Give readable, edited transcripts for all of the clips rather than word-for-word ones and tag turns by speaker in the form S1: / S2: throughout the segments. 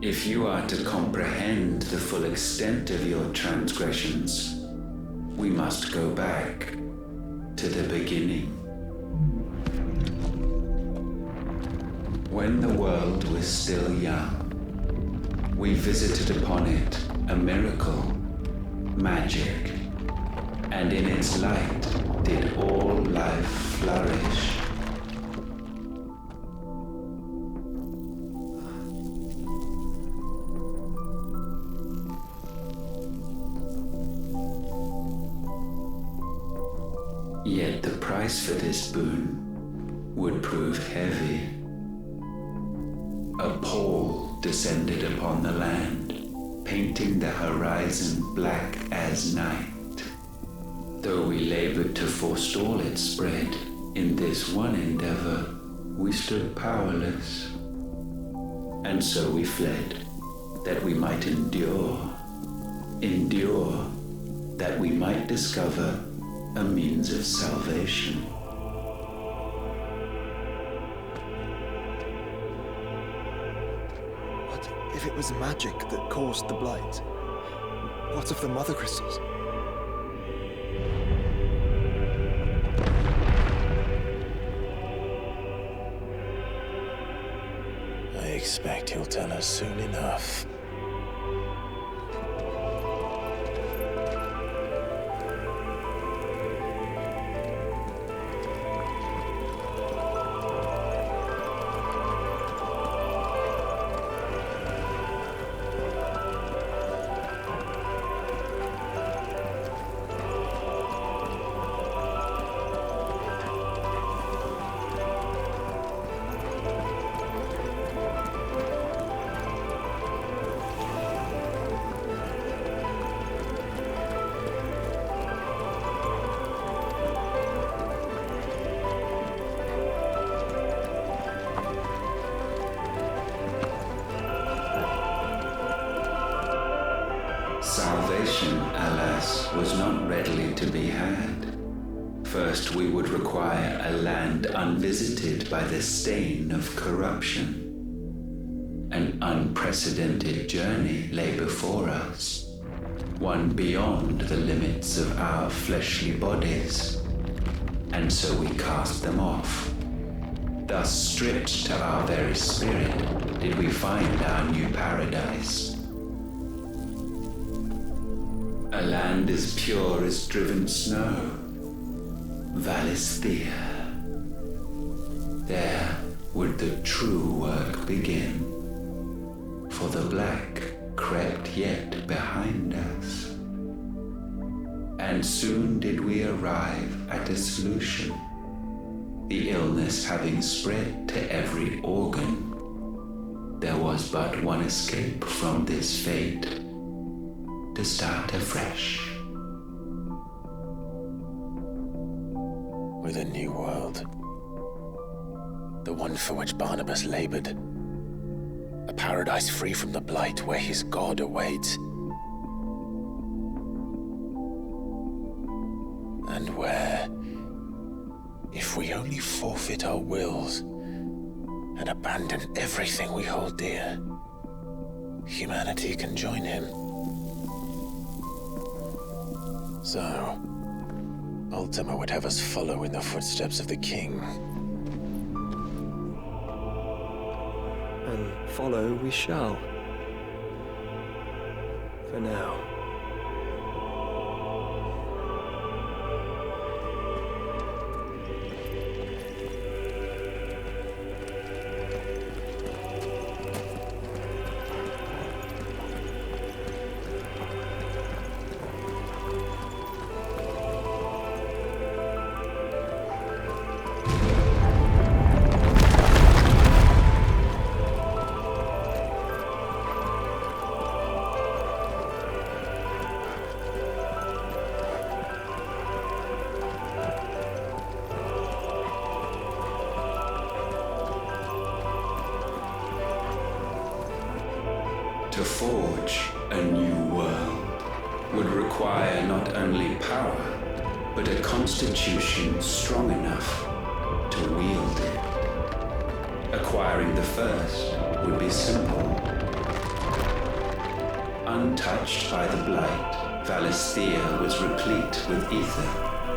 S1: If you are to comprehend the full extent of your transgressions, we must go back to the beginning. When the world was still young, we visited upon it a miracle, magic, and in its light did all life flourish. Yet the price for this boon would prove heavy. A pall descended upon the land, painting the horizon black as night. Though we labored to forestall its spread, in this one endeavor we stood powerless. And so we fled, that we might endure, that we might discover a means of salvation.
S2: What if it was magic that caused the blight? What of the mother crystals?
S3: I expect he'll tell us soon enough.
S1: Salvation, alas, was not readily to be had. First, we would require a land unvisited by the stain of corruption. An unprecedented journey lay before us, one beyond the limits of our fleshly bodies, and so we cast them off. Thus, stripped to our very spirit, did we find our new paradise. A land as pure as driven snow, Valisthea. There would the true work begin, for the black crept yet behind us. And soon did we arrive at a solution, the illness having spread to every organ. There was but one escape from this fate, to start afresh.
S3: With a new world. The one for which Barnabas labored. A paradise free from the blight where his God awaits. And where, if we only forfeit our wills and abandon everything we hold dear, humanity can join him. So, Ultima would have us follow in the footsteps of the king.
S2: And follow we shall. For now.
S1: To forge a new world would require not only power, but a constitution strong enough to wield it. Acquiring the first would be simple, Untouched by the blight, Valisthea was replete with ether,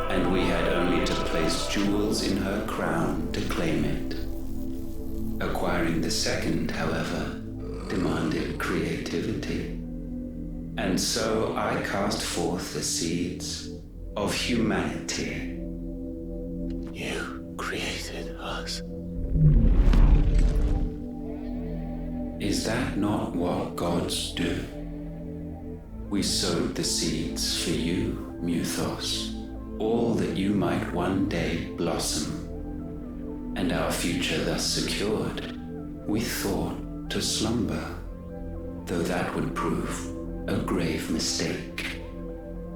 S1: and we had only to place jewels in her crown to claim it. Acquiring the second, however, demanded creativity. And so I cast forth the seeds of humanity.
S3: You created us.
S1: Is that not what gods do? We sowed the seeds for you, Muthos, all that you might one day blossom. And our future thus secured, we thought to slumber, though that would prove a grave mistake.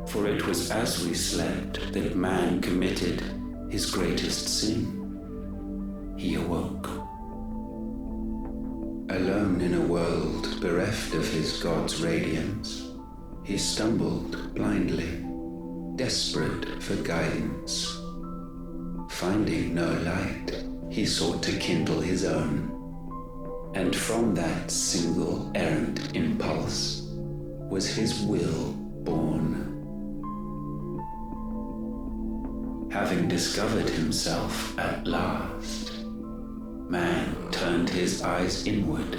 S1: For it was as we slept that man committed his greatest sin. He awoke. Alone in a world bereft of his God's radiance, he stumbled blindly, desperate for guidance. Finding no light, he sought to kindle his own. And from that single errant impulse was his will born. Having discovered himself at last, man turned his eyes inward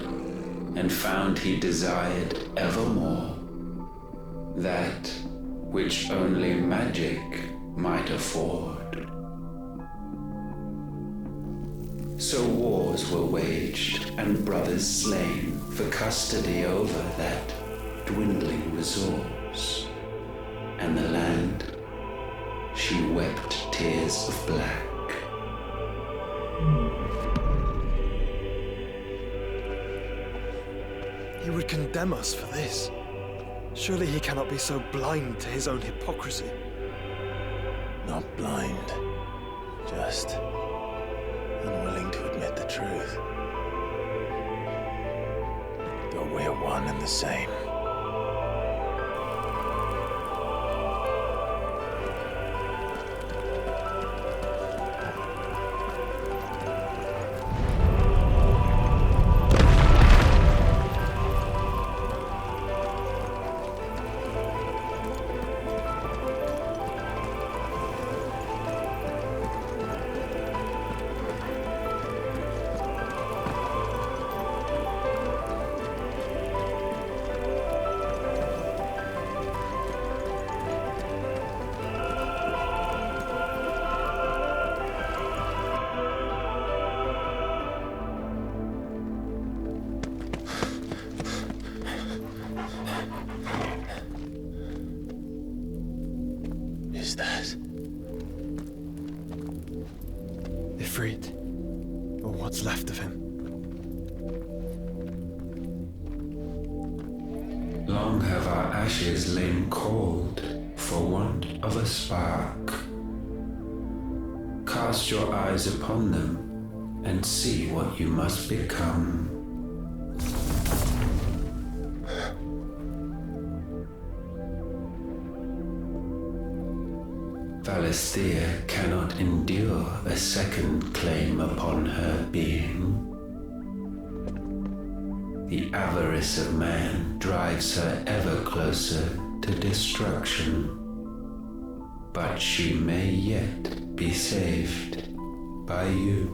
S1: and found he desired evermore that which only magic might afford. So wars were waged and brothers slain for custody over that dwindling resource, and the land, she wept tears of black.
S2: He would condemn us for this. Surely he cannot be so blind to his own hypocrisy.
S3: Not blind, just unwilling to admit the truth. Though we're one and the same. Is that
S2: Ifrit, or what's left of him?
S1: Long have our ashes lain cold for want of a spark. Cast your eyes upon them and see what you must become. Valisthea cannot endure a second claim upon her being. The avarice of man drives her ever closer to destruction. But she may yet be saved by you.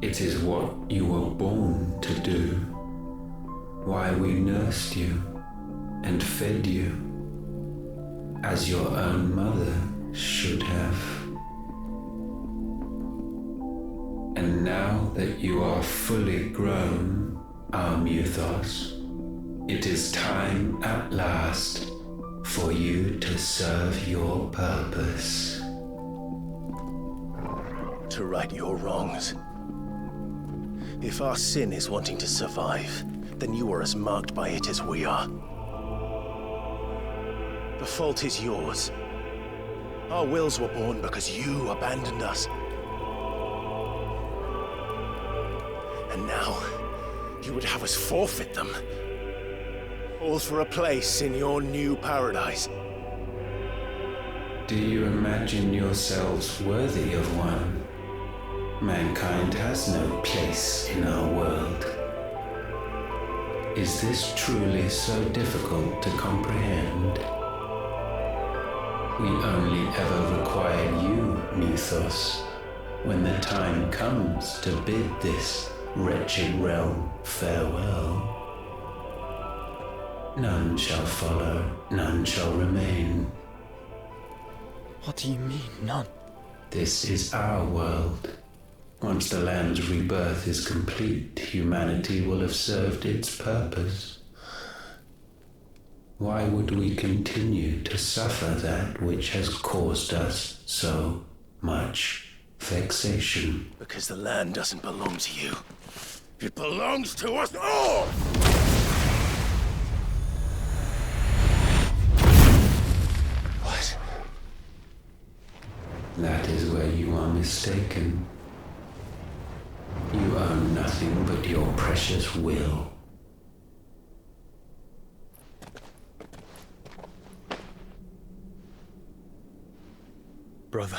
S1: It is what you were born to do, why we nursed you and fed you, as your own mother should have. And now that you are fully grown, our Muthos, it is time at last for you to serve your purpose.
S3: to right your wrongs? If our sin is wanting to survive, then you are as marked by it as we are. The fault is yours. Our wills were born because you abandoned us. And now, you would have us forfeit them. All for a place in your new paradise.
S1: Do you imagine yourselves worthy of one? Mankind has no place in our world. Is this truly so difficult to comprehend? We only ever require you, Mythos, when the time comes to bid this wretched realm farewell. None shall follow, none shall remain.
S2: What do you mean, none?
S1: This is our world. Once the land's rebirth is complete, humanity will have served its purpose. Why would we continue to suffer that which has caused us so much vexation?
S3: Because the land doesn't belong to you. It belongs to us all! What?
S1: That is where you are mistaken. You own nothing but your precious will.
S2: Brother.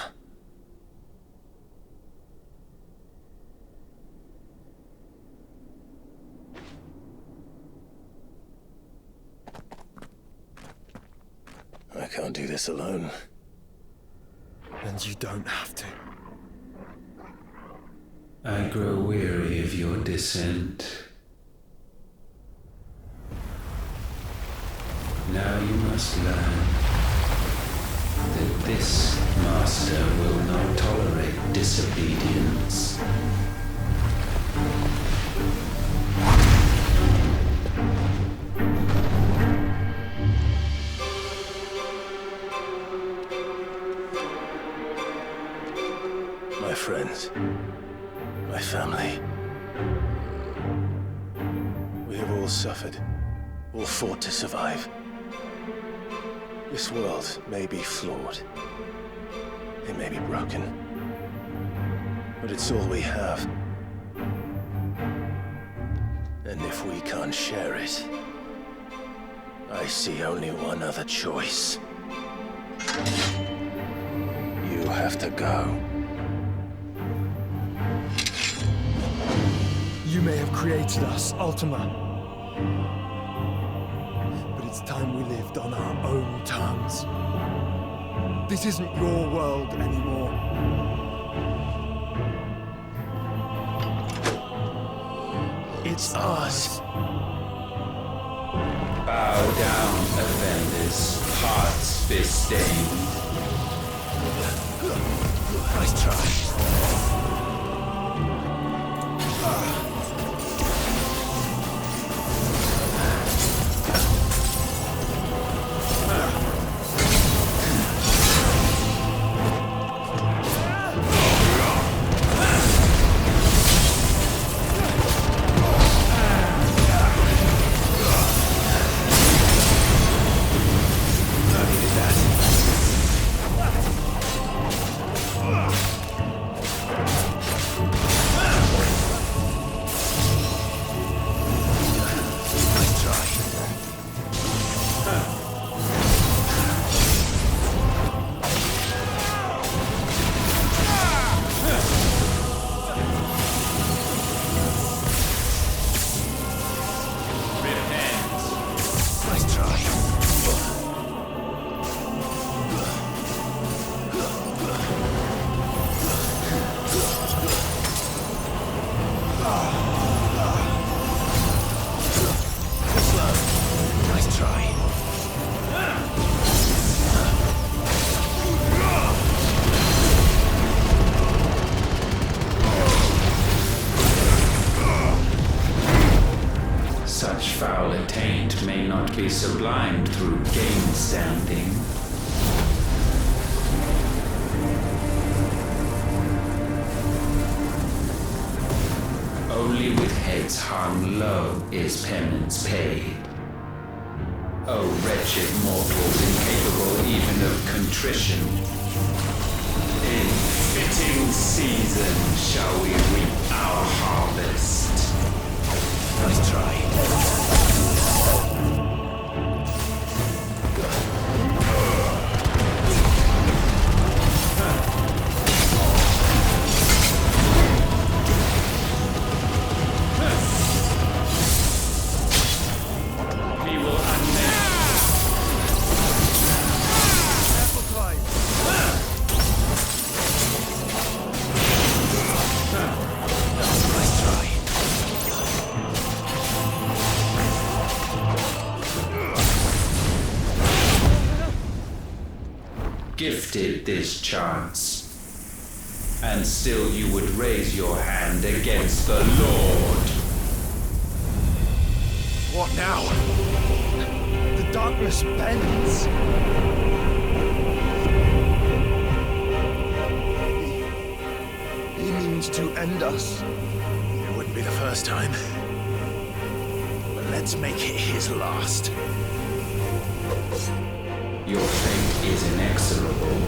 S3: I can't do this alone.
S2: And you don't have to.
S1: I grow weary of your dissent. Now you must learn that this master will not tolerate disobedience.
S3: My friends, my family. We have all suffered, all fought to survive. This world may be flawed. It may be broken. But it's all we have. And if we can't share it, I see only one other choice. You have to go.
S2: You may have created us, Ultima. But it's time we lived on our own terms. This isn't your world anymore. It's ours.
S1: Bow down, offenders, hearts bestained.
S3: Nice try.
S1: Such foul attaint may not be sublimed through gainstanding. Only with heads hung low is penance paid. O wretched mortals incapable even of contrition, in fitting season shall we reap our harvest.
S3: Nice try.
S1: gifted this chance. And still you would raise your hand against the Lord.
S2: What now? The darkness bends. He means to end us.
S3: It wouldn't be the first time. But let's make it his last.
S1: Your fate is inexorable.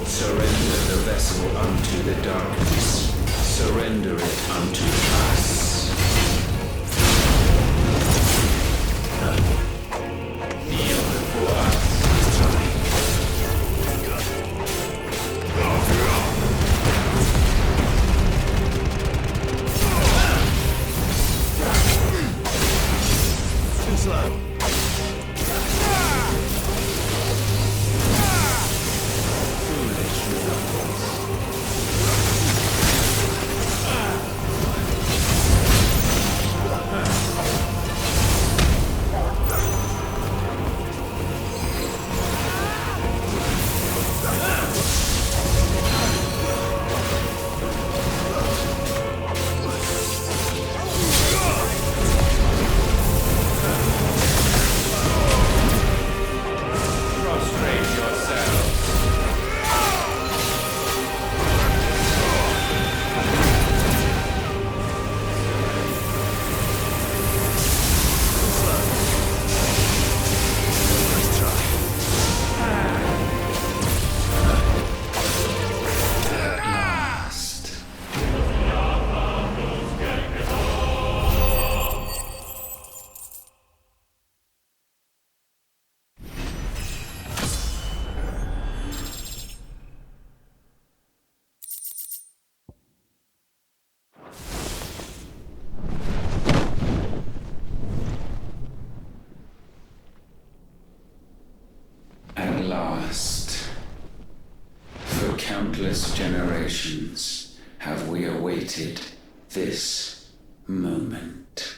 S1: Surrender the vessel unto the darkness. Surrender it unto us. Kneel for us.
S2: Too slow.
S1: At last, for countless generations have we awaited this moment.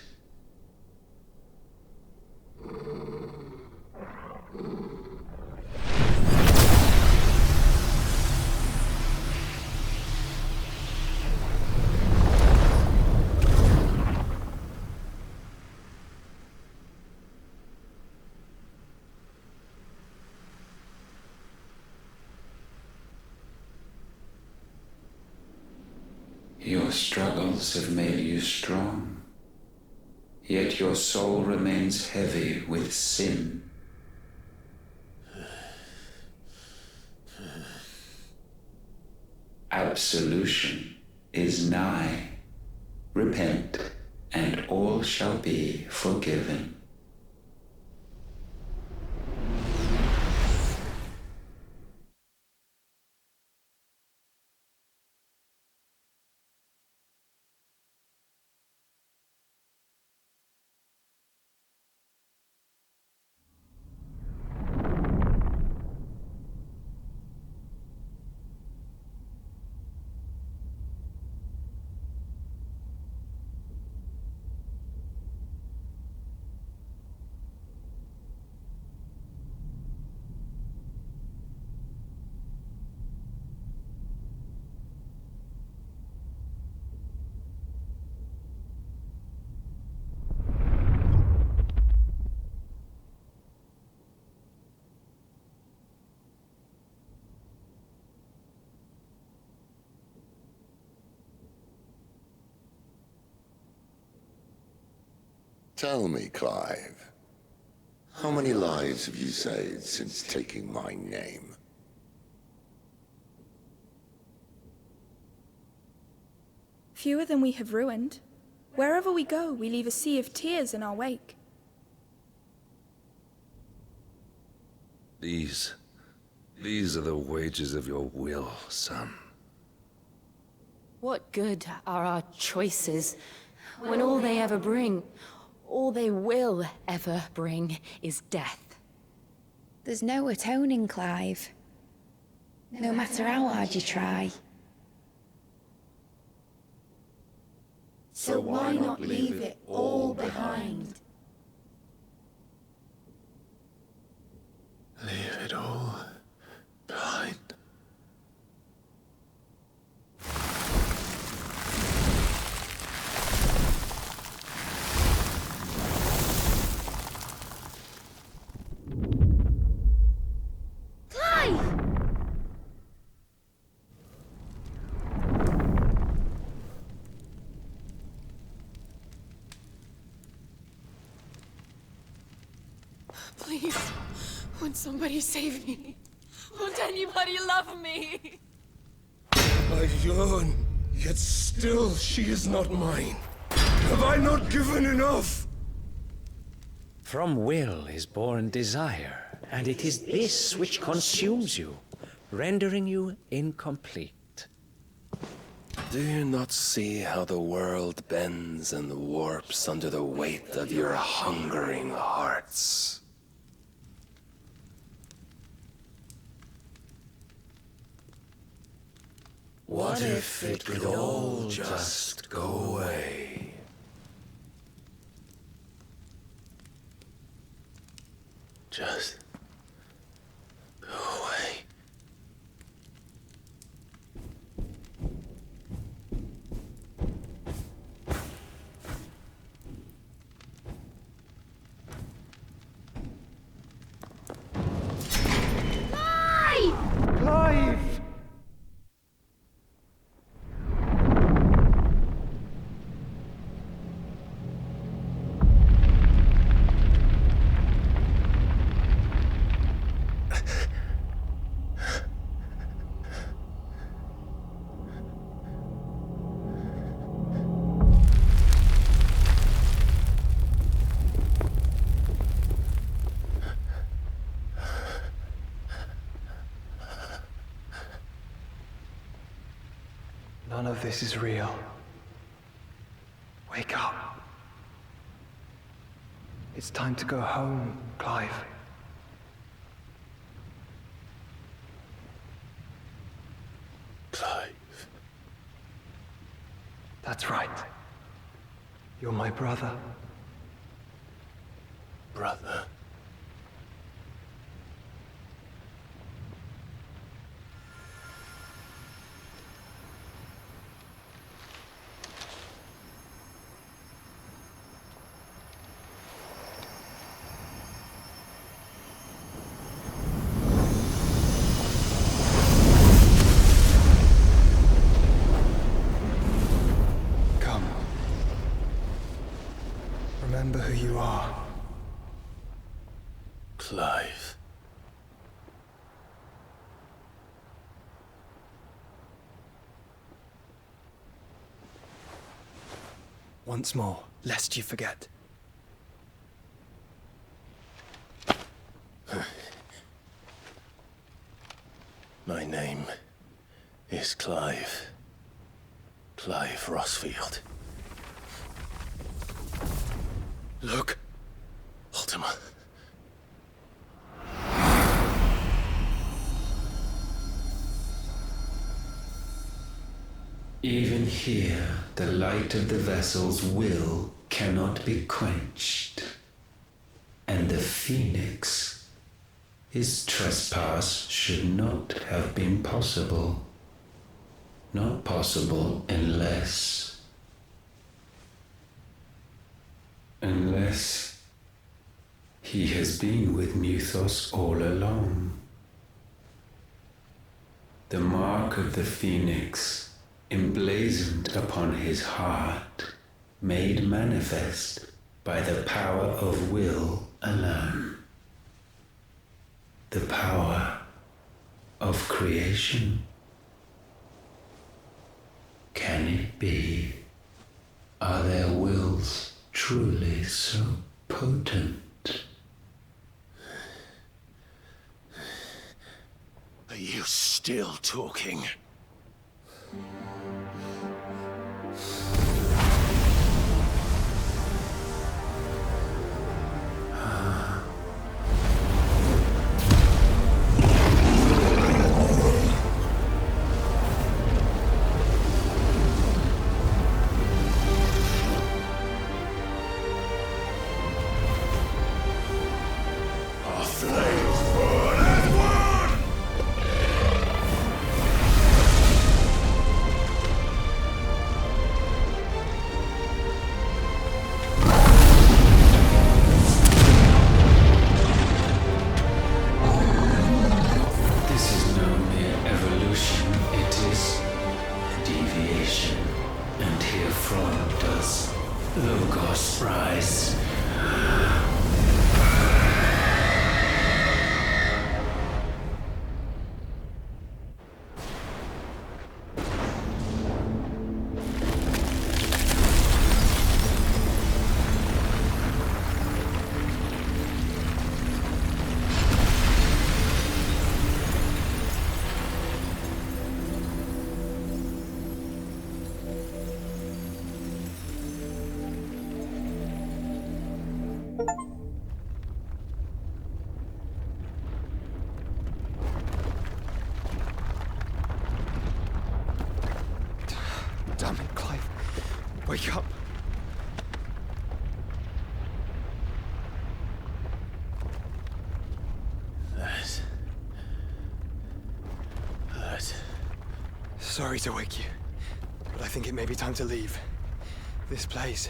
S1: Your struggles have made you strong, yet your soul remains heavy with sin. Absolution is nigh. Repent, and all shall be forgiven.
S4: Tell me, Clive, how many lives have you saved since taking my name?
S5: Fewer than we have ruined. Wherever we go, we leave a sea of tears in our wake.
S6: These are the wages of your will, son.
S7: What good are our choices when all they ever bring, all they will ever bring, is death?
S8: There's no atoning, Clive. No matter how hard you try.
S9: So why not leave it all behind?
S3: Leave it all behind.
S7: Please, won't somebody save me? Won't anybody love me?
S2: I yearn, yet still she is not mine. Have I not given enough?
S10: From will is born desire, and it is this which consumes you, rendering you incomplete.
S3: Do you not see how the world bends and warps under the weight of your hungering hearts? What if it could all just go away? Just go away.
S2: Clive! None of this is real. Wake up. It's time to go home, Clive.
S3: Clive.
S2: That's right. You're my brother.
S3: Brother.
S2: Come. Remember who you are.
S3: Clive.
S2: Once more, lest you forget.
S3: My name is Clive. Clive Rossfield. Look, Ultima.
S1: Even here, the light of the vessel's will cannot be quenched. And the Phoenix, his trespass should not have been possible. Not possible unless he has been with Muthos all along. The mark of the Phoenix, emblazoned upon his heart, made manifest by the power of will alone. The power of creation. Can it be? Are their wills truly so potent?
S3: Are you still talking?
S1: does. Logos rise.
S11: Wake up!
S3: That hurt.
S11: Sorry to wake you, but I think it may be time to leave. This place.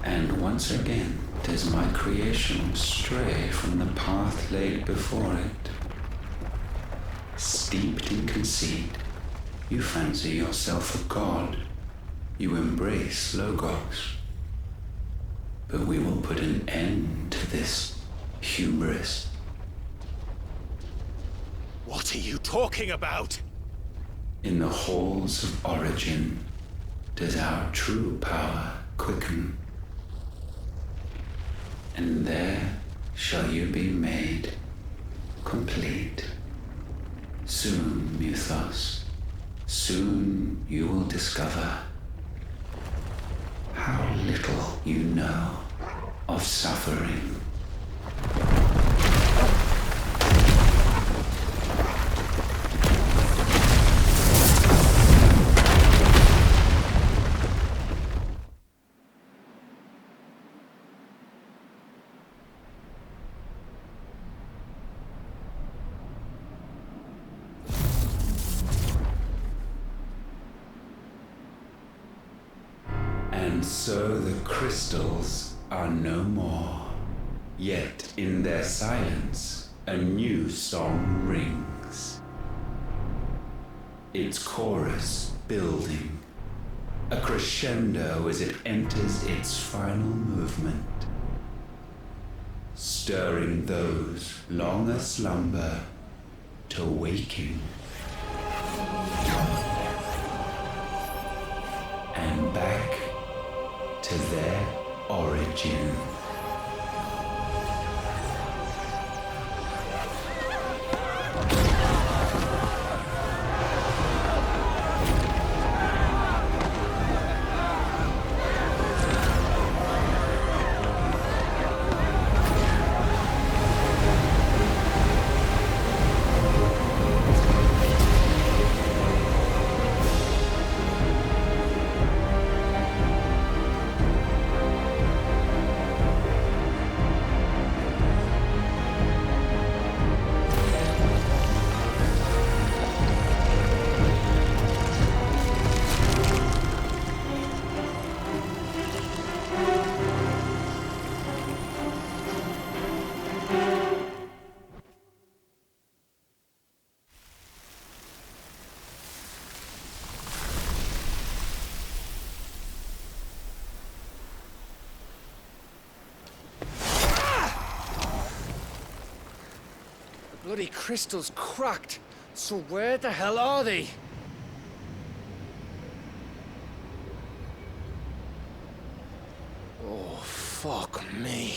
S1: And once again does my creation stray from the path laid before it. Steeped in conceit, you fancy yourself a god. You embrace Logos. But we will put an end to this hubris.
S3: What are you talking about?
S1: In the halls of origin does our true power quicken. And there shall you be made complete. Soon, Mythos, soon you will discover how little you know of suffering. And so the crystals are no more. Yet in their silence, a new song rings. Its chorus building, a crescendo as it enters its final movement, stirring those long aslumber to waking. And back to their origin.
S11: Bloody crystal's cracked. So where the hell are they? Oh, fuck me.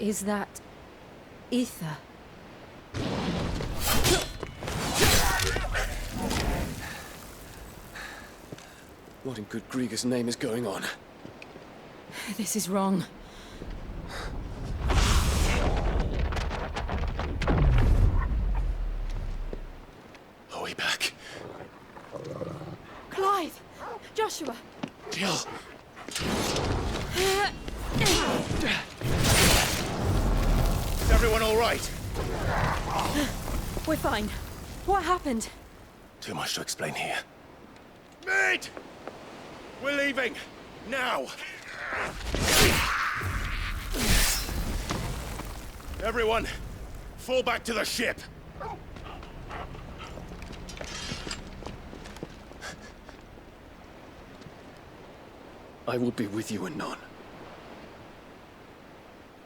S7: Is that ether?
S11: What in good Grieger's name is going on?
S7: This is wrong.
S3: Are we back?
S7: Clive! Joshua!
S3: Jill!
S11: Is everyone all right?
S7: We're fine. What happened?
S3: Too much to explain here.
S11: Mate! We're leaving! Now! Everyone, fall back to the ship! I will be with you anon.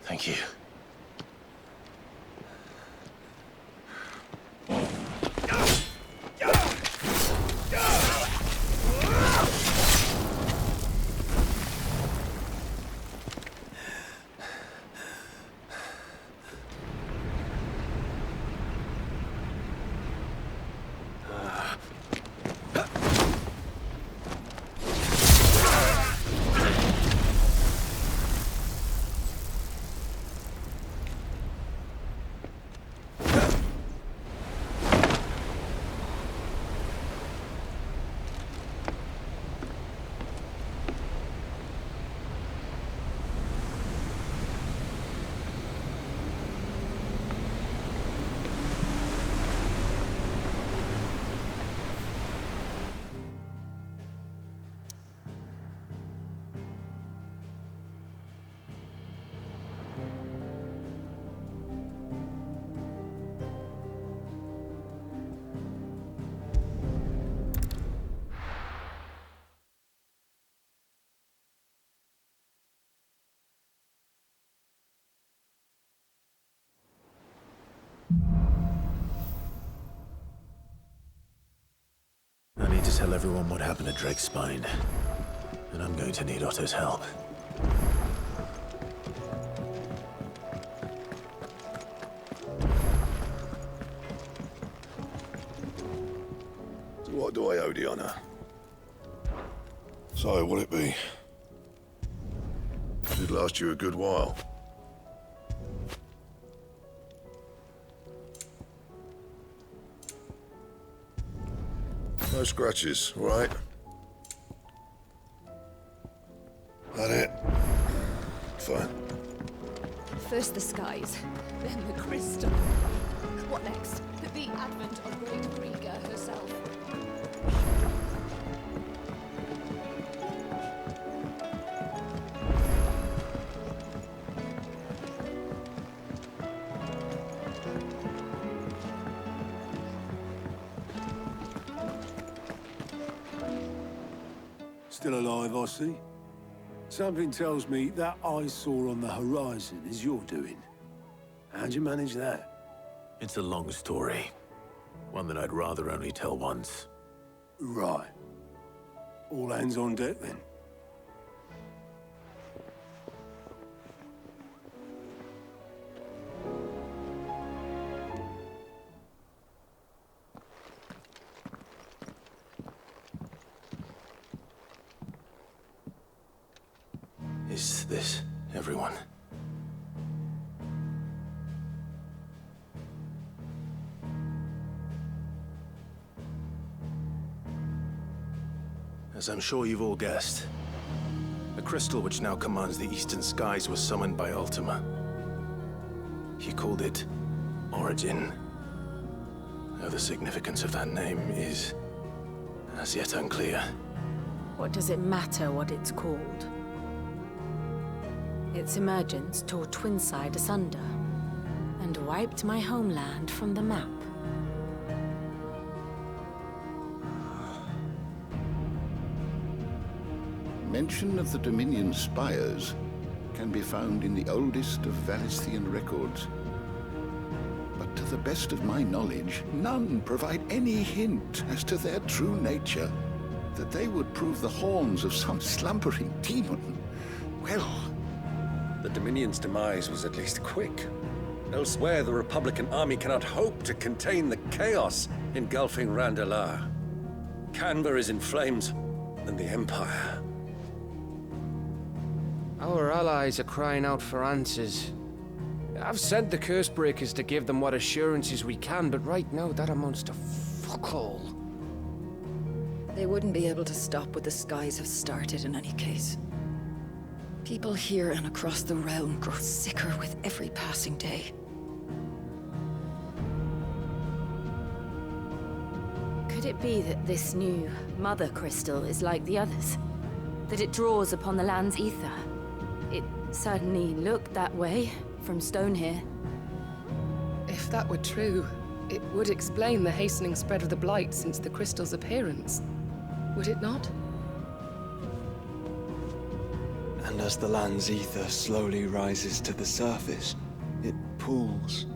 S3: Thank you. tell everyone what happened to Drake's spine. And I'm going to need Otto's help.
S12: So what do I owe the honor? So, what'll it be? Should last you a good while. No scratches, all right? That it? Fine.
S13: First the skies, then the crystal. What next? The advent of Great Krieger herself.
S14: Still alive, I see. Something tells me that eyesore on the horizon is your doing. How'd you manage that?
S3: It's a long story. One that I'd rather only tell once.
S14: Right. All hands on deck, then.
S3: Is this everyone? As I'm sure you've all guessed, the crystal which now commands the eastern skies was summoned by Ultima. He called it Origin. Though the significance of that name is as yet unclear.
S7: What does it matter what it's called? Its emergence tore Twinside asunder, and wiped my homeland from the map.
S1: Mention of the Dominion spires can be found in the oldest of Valisthian records. But to the best of my knowledge, none provide any hint as to their true nature. That they would prove the horns of some slumbering demon. Well,
S6: The Dominion's demise was at least quick. Elsewhere, the Republican army cannot hope to contain the chaos engulfing Randalar. Canberra is in flames, and the Empire.
S15: Our allies are crying out for answers. I've sent the Cursebreakers to give them what assurances we can, but right now that amounts to fuck all.
S16: They wouldn't be able to stop what the skies have started in any case. People here and across the realm grow sicker with every passing day.
S7: Could it be that this new Mother Crystal is like the others? That it draws upon the land's ether? It certainly looked that way from stone here.
S17: If that were true, it would explain the hastening spread of the Blight since the crystal's appearance. Would it not?
S11: And as the land's ether slowly rises to the surface, it pools,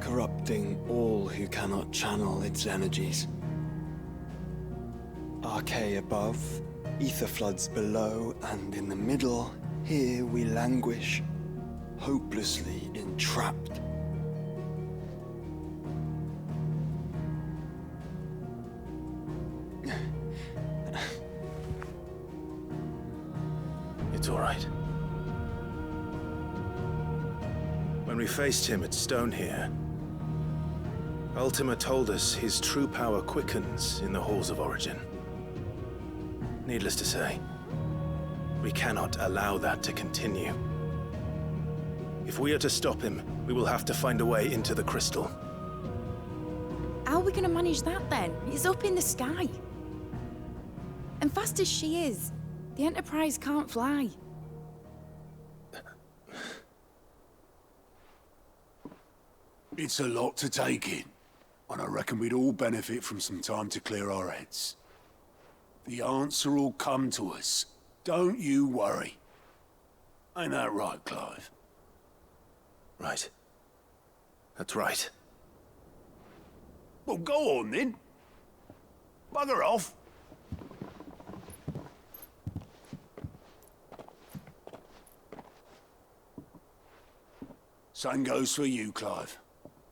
S11: corrupting all who cannot channel its energies. Archae above, ether floods below, and in the middle, here we languish, hopelessly entrapped.
S3: It's all right. When we faced him at Stone here, Ultima told us his true power quickens in the halls of Origin. Needless to say, we cannot allow that to continue. If we are to stop him, we will have to find a way into the crystal.
S5: How are we gonna manage that then? It's up in the sky. And fast as she is, the Enterprise can't fly.
S14: It's a lot to take in, and I reckon we'd all benefit from some time to clear our heads. The answer will come to us. Don't you worry. Ain't that right, Clive?
S3: Right. That's right.
S14: Well, go on then. Bugger off! Same goes for you, Clive.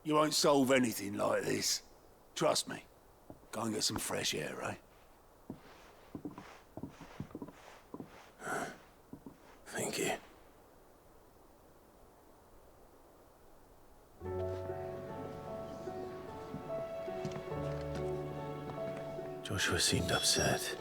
S14: You won't solve anything like this. Trust me. Go and get some fresh air, eh?
S3: Thank you. Joshua seemed upset.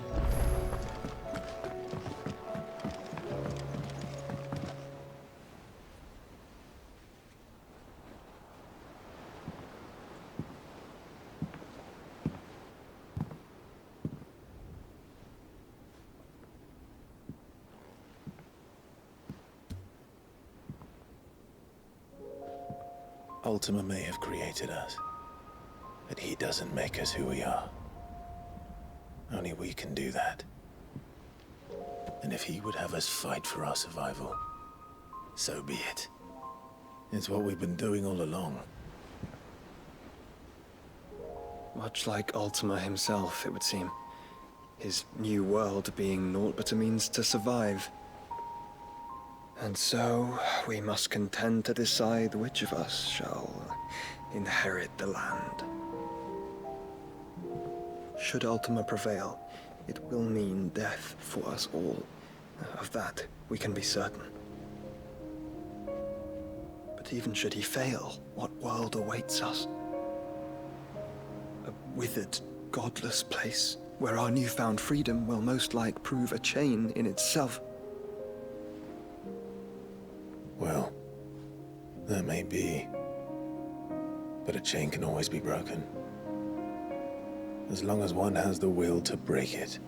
S3: Ultima may have created us, but he doesn't make us who we are. Only we can do that. And if he would have us fight for our survival, so be it. It's what we've been doing all along.
S11: Much like Ultima himself, it would seem. His new world being naught but a means to survive. And so, we must contend to decide which of us shall inherit the land. Should Ultima prevail, it will mean death for us all. Of that, we can be certain. But even should he fail, what world awaits us? A withered, godless place, where our newfound freedom will most like prove a chain in itself.
S3: Well, that may be. But a chain can always be broken. As long as one has the will to break it,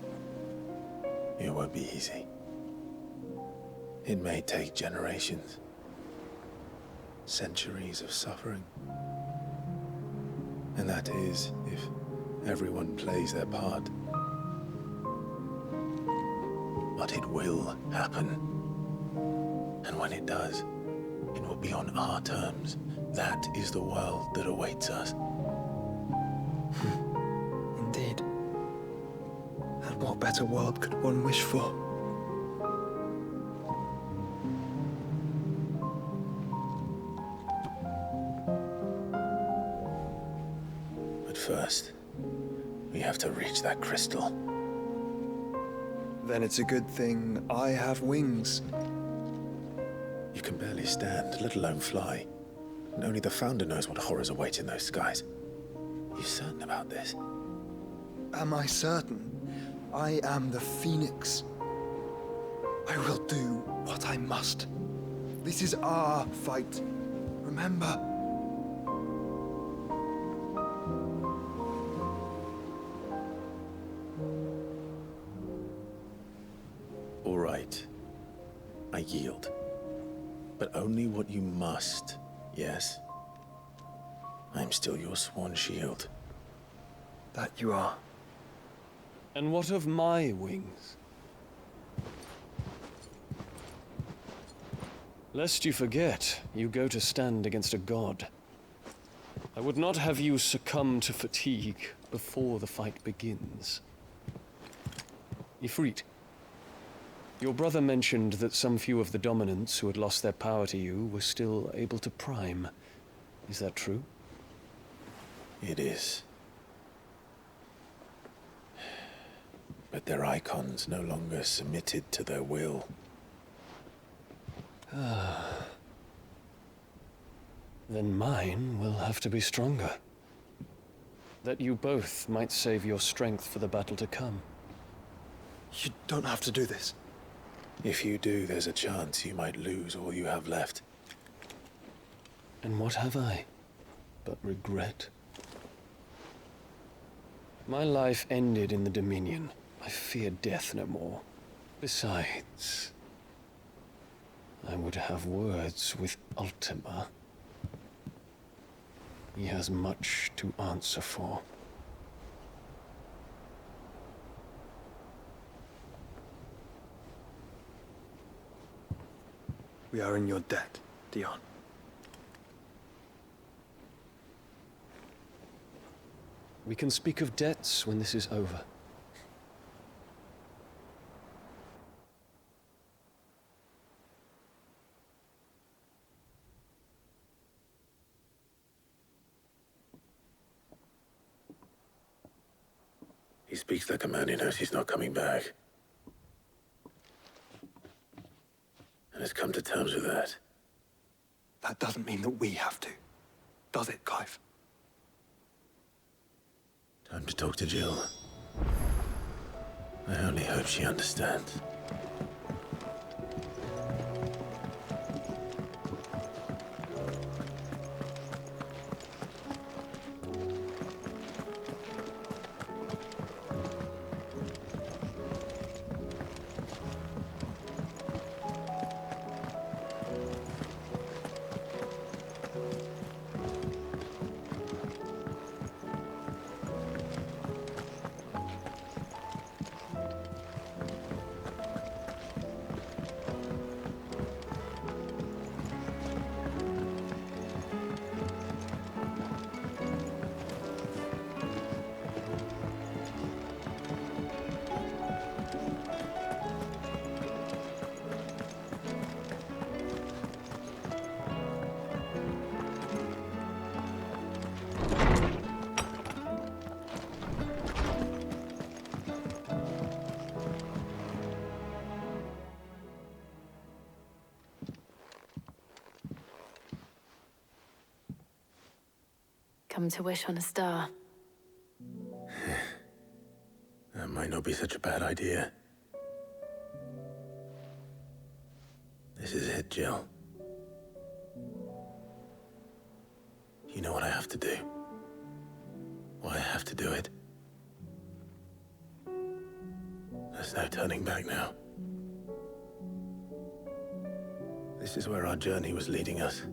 S3: it won't be easy. It may take generations, centuries of suffering. And that is if everyone plays their part. But it will happen. And when it does, it will be on our terms. That is the world that awaits us.
S11: Indeed. And what better world could one wish for?
S3: But first, we have to reach that crystal.
S11: Then it's a good thing I have wings.
S3: You can barely stand, let alone fly. And only the Founder knows what horrors await in those skies. You certain about this?
S11: Am I certain? I am the Phoenix. I will do what I must. This is our fight. Remember?
S3: All right. I yield. But only what you must, yes? I'm still your sworn shield.
S11: That you are.
S10: And what of my wings? Lest you forget, you go to stand against a god. I would not have you succumb to fatigue before the fight begins. Ifrit, your brother mentioned that some few of the dominants who had lost their power to you were still able to prime. Is that true?
S3: It is. But their icons no longer submitted to their will.
S10: Then mine will have to be stronger. That you both might save your strength for the battle to come.
S11: You don't have to do this.
S3: If you do, there's a chance you might lose all you have left.
S10: And what have I but regret? My life ended in the Dominion. I fear death no more. Besides, I would have words with Ultima. He has much to answer for.
S11: We are in your debt, Dion.
S10: We can speak of debts when this is over.
S3: He speaks like a man who knows he's not coming back. And has come to terms with that.
S11: That doesn't mean that we have to, does it, Clive?
S3: Time to talk to Jill. I only hope she understands.
S7: Come to wish on a star.
S3: That might not be such a bad idea. This is it, Jill. You know what I have to do. Why I have to do it. There's no turning back now. This is where our journey was leading us.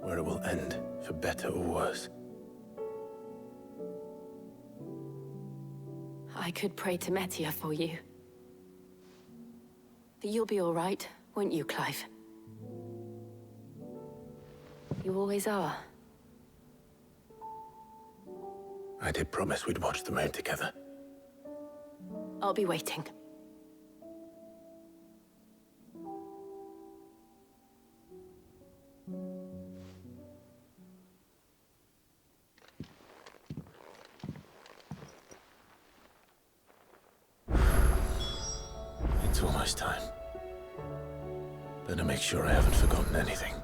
S3: Where it will end, for better or worse.
S7: I could pray to Metia for you. But you'll be all right, won't you, Clive? You always are.
S3: I did promise we'd watch the moon together.
S7: I'll be waiting.
S3: It's almost time. Better make sure I haven't forgotten anything.